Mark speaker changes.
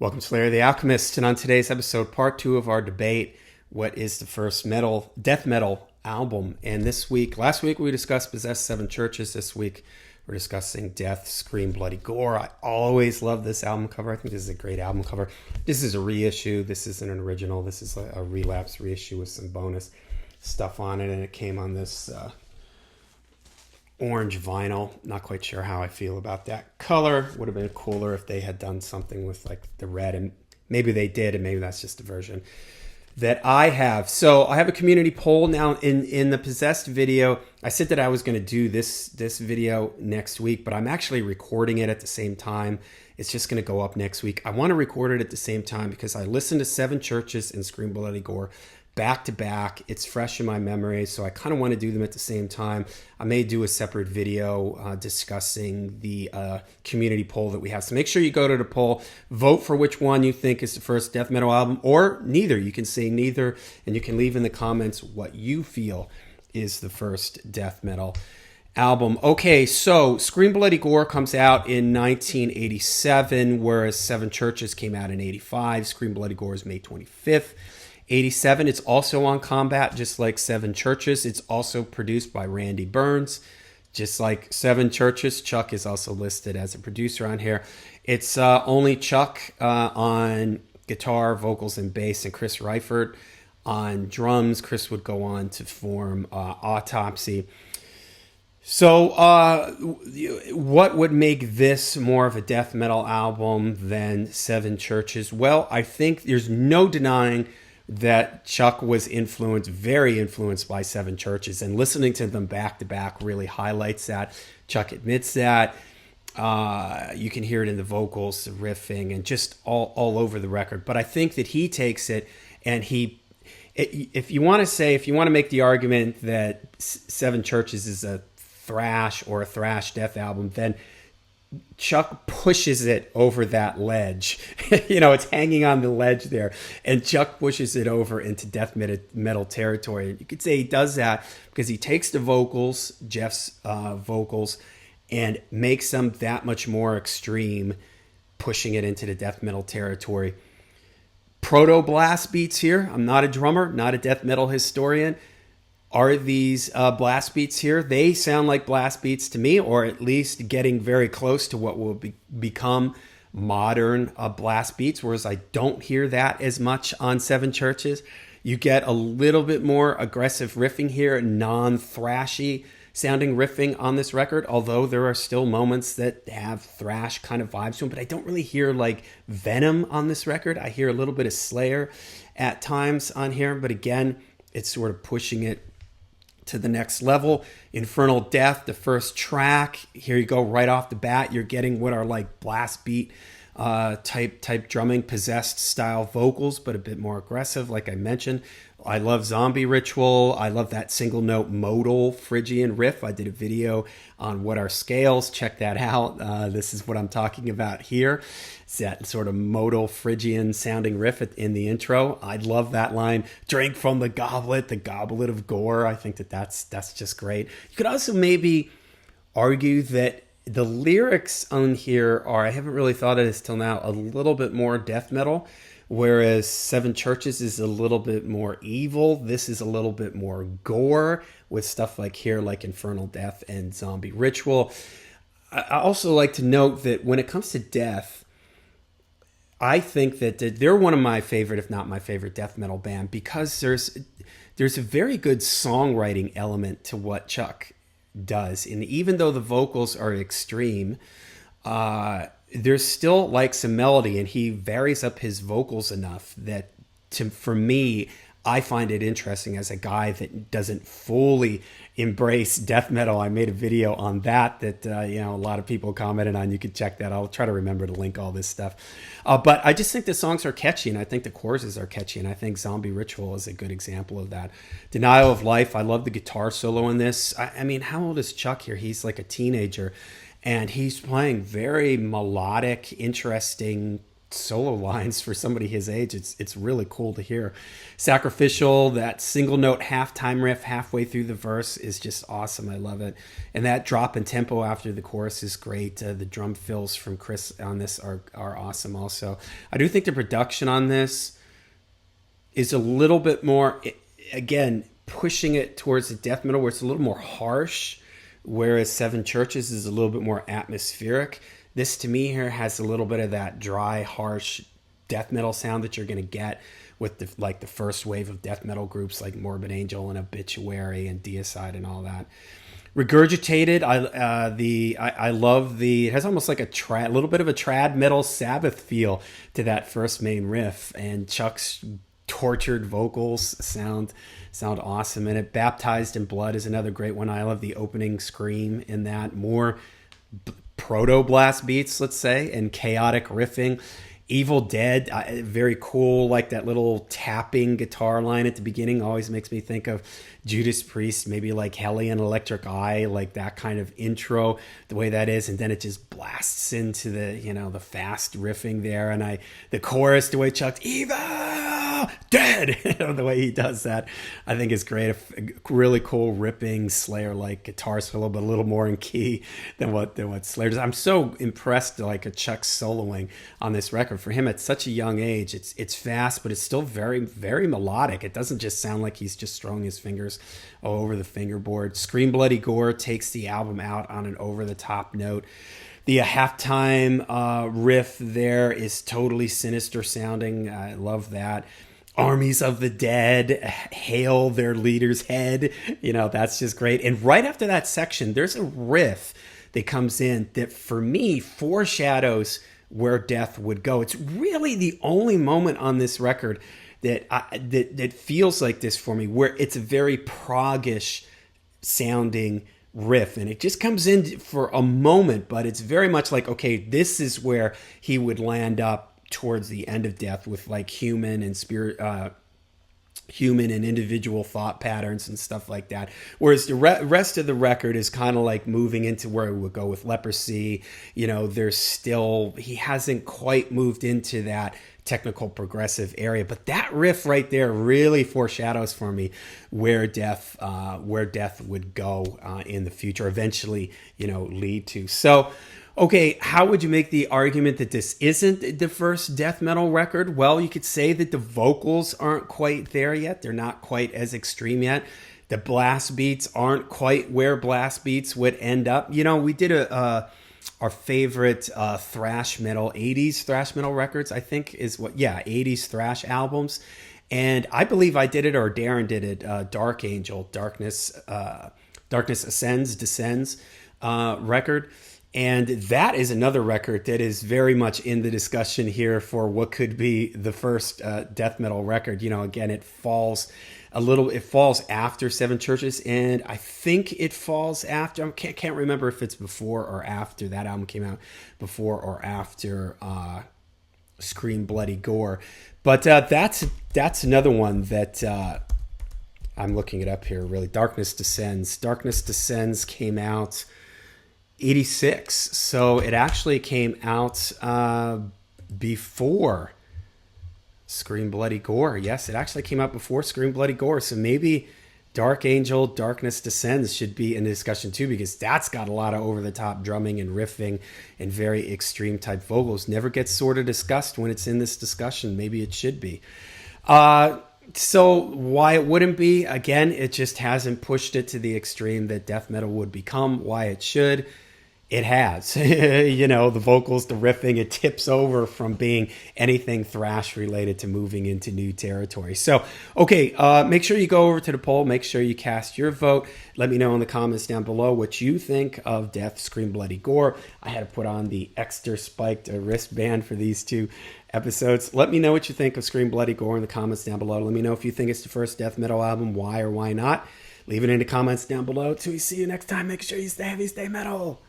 Speaker 1: Welcome to Larry the Alchemist, and on today's episode, part two of our debate, what is the first death metal album? And last week we discussed Possessed Seven Churches. This week we're discussing Death, Scream, Bloody Gore. I always love this album cover. I think this is a great album cover. This is a reissue. This isn't an original. This is a relapse reissue with some bonus stuff on it, and it came on this orange vinyl. Not quite sure how I feel about that color. Would have been cooler if they had done something with like the red, and maybe they did, and maybe that's just the version that I have. So I have a community poll now. In the Possessed video, I said that I was going to do this video next week, but I'm actually recording it at the same time. It's just going to go up next week. I want to record it at the same time because I listened to Seven Churches and Scream Bloody Gore back to back. It's fresh in my memory, so I kind of want to do them at the same time. I may do a separate video discussing the community poll that we have. So make sure you go to the poll, vote for which one you think is the first death metal album, or neither. You can say neither, and you can leave in the comments what you feel is the first death metal album. Okay, so Scream Bloody Gore comes out in 1987, whereas Seven Churches came out in 85. Scream Bloody Gore is May 25th. 87. It's also on Combat, just like Seven Churches. It's also produced by Randy Burns, just like Seven Churches. Chuck is also listed as a producer on here. It's only Chuck on guitar, vocals, and bass, and Chris Reifert on drums. Chris would go on to form Autopsy. So what would make this more of a death metal album than Seven Churches? Well, I think there's no denying that Chuck was very influenced by Seven Churches, and listening to them back to back really highlights that. Chuck admits that. You can hear it in the vocals, the riffing, and just all over the record. But I think that he takes it, and if you want to make the argument that Seven Churches is a thrash or a thrash death album, then Chuck pushes it over that ledge. It's hanging on the ledge there, and Chuck pushes it over into death metal territory. You could say he does that because he takes the vocals, Jeff's vocals, and makes them that much more extreme, pushing it into the death metal territory. Proto blast beats here. I'm not a drummer, not a death metal historian. Are these blast beats here? They sound like blast beats to me, or at least getting very close to what will become modern blast beats, whereas I don't hear that as much on Seven Churches. You get a little bit more aggressive riffing here, non-thrashy sounding riffing on this record, although there are still moments that have thrash kind of vibes to them, but I don't really hear like Venom on this record. I hear a little bit of Slayer at times on here, but again, it's sort of pushing it to the next level. Infernal Death, the first track, here you go right off the bat. You're getting what are like blast beat type drumming, Possessed style vocals, but a bit more aggressive, like I mentioned. I love Zombie Ritual. I love that single note modal Phrygian riff. I did a video on what are scales. Check that out. This is what I'm talking about here. It's that sort of modal Phrygian sounding riff in the intro. I love that line. Drink from the goblet of gore. I think that's just great. You could also maybe argue that the lyrics on here are, I haven't really thought of this till now, a little bit more death metal, whereas Seven Churches is a little bit more evil. This is a little bit more gore with stuff like here, like Infernal Death and Zombie Ritual. I also like to note that when it comes to death, I think that they're one of my favorite, if not my favorite, death metal band, because there's a very good songwriting element to what Chuck does. And even though the vocals are extreme, there's still like some melody, and he varies up his vocals enough that for me, I find it interesting as a guy that doesn't fully embrace death metal. I made a video on that a lot of people commented on. You can check that. I'll try to remember to link all this stuff. But I just think the songs are catchy, and I think the choruses are catchy, and I think Zombie Ritual is a good example of that. Denial of Life, I love the guitar solo in this. I mean, how old is Chuck here? He's like a teenager, and he's playing very melodic, interesting solo lines for somebody his age. It's really cool to hear. Sacrificial, that single note halftime riff halfway through the verse is just awesome. I love it. And that drop in tempo after the chorus is great. The drum fills from Chris on this are awesome also. I do think the production on this is a little bit more, again, pushing it towards the death metal where it's a little more harsh, whereas Seven Churches is a little bit more atmospheric. This to me here has a little bit of that dry, harsh death metal sound that you're going to get with the first wave of death metal groups like Morbid Angel and Obituary and Deicide and all that. Regurgitated, I love it has almost like a little bit of a trad metal Sabbath feel to that first main riff, and Chuck's tortured vocals sound awesome in it. Baptized in Blood is another great one. I love the opening scream in that. More proto blast beats, let's say, and chaotic riffing. Evil Dead, very cool, like that little tapping guitar line at the beginning always makes me think of Judas Priest, maybe like Hellion Electric Eye, like that kind of intro, the way that is, and then it just blasts into the fast riffing there, and the chorus, the way Chuck's Evil Dead, the way he does that, I think is great. A really cool ripping Slayer-like guitar solo, but a little more in key than what Slayer does. I'm so impressed, like a Chuck soloing on this record. For him at such a young age, it's fast, but it's still very, very melodic. It doesn't just sound like he's just throwing his fingers over the fingerboard. Scream Bloody Gore takes the album out on an over-the-top note. The halftime riff there is totally sinister sounding. I love that. Armies of the Dead hail their leader's head. That's just great. And right after that section, there's a riff that comes in that for me foreshadows where Death would go. It's really the only moment on this record that feels like this for me, where it's a very proggish sounding riff, and it just comes in for a moment, but it's very much like, okay, this is where he would land up towards the end of Death with like human and spirit, human and individual thought patterns and stuff like that. Whereas the rest of the record is kind of like moving into where we would go with Leprosy. There's still, he hasn't quite moved into that technical progressive area, but that riff right there really foreshadows for me where Death would go in the future, eventually, lead to. So, okay, how would you make the argument that this isn't the first death metal record? Well, you could say that the vocals aren't quite there yet. They're not quite as extreme yet. The blast beats aren't quite where blast beats would end up. We did our favorite thrash metal, 80s thrash metal records, I think is 80s thrash albums. And I believe I did it, or Darren did it, Dark Angel, Darkness Descends record. And that is another record that is very much in the discussion here for what could be the first death metal record. Again, it falls after Seven Churches, and I think it falls after, I can't remember if it's before or after that album came out, before or after Scream Bloody Gore. But that's another one that I'm looking it up here, really. Darkness Descends came out 86, so it actually came out before Scream Bloody Gore. Yes, it actually came out before Scream Bloody Gore, so maybe Dark Angel, Darkness Descends should be in the discussion too, because that's got a lot of over-the-top drumming and riffing and very extreme type vocals. Never gets sort of discussed when it's in this discussion. Maybe it should be. So why it wouldn't be? Again, it just hasn't pushed it to the extreme that death metal would become. Why it should? It has. The vocals, the riffing, it tips over from being anything thrash related to moving into new territory. So, okay, make sure you go over to the poll. Make sure you cast your vote. Let me know in the comments down below what you think of Death, Scream Bloody Gore. I had to put on the extra spiked wristband for these two episodes. Let me know what you think of Scream Bloody Gore in the comments down below. Let me know if you think it's the first death metal album, why or why not. Leave it in the comments down below. Till we see you next time, make sure you stay heavy, stay metal.